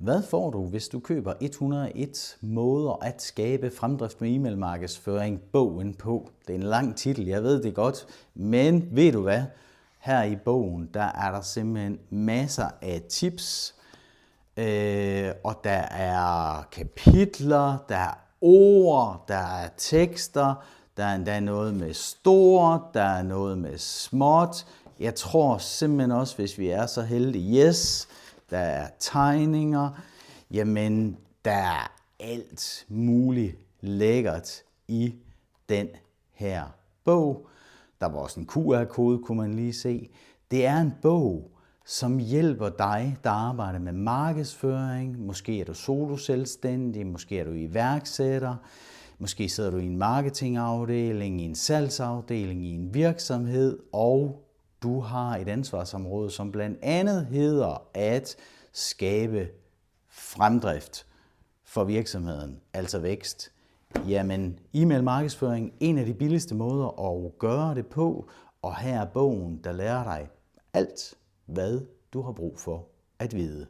Hvad får du, hvis du køber 101 måder at skabe fremdrift med e-mailmarkedsføring bogen på? Det er en lang titel, jeg ved det godt, men ved du hvad? Her i bogen, der er der simpelthen masser af tips, og der er kapitler, der er ord, der er tekster, der er endda noget med stort, der er noget med småt. Jeg tror simpelthen også, hvis vi er så heldige, der er tegninger, jamen der er alt muligt lækkert i den her bog. Der var også en QR-kode, kunne man lige se. Det er en bog, som hjælper dig, der arbejder med markedsføring. Måske er du soloselvstændig, måske er du iværksætter, måske sidder du i en marketingafdeling, i en salgsafdeling, i en virksomhed, og du har et ansvarsområde, som blandt andet hedder at skabe fremdrift for virksomheden, altså vækst. Jamen, e-mail markedsføring er en af de billigste måder at gøre det på, og her er bogen, der lærer dig alt, hvad du har brug for at vide.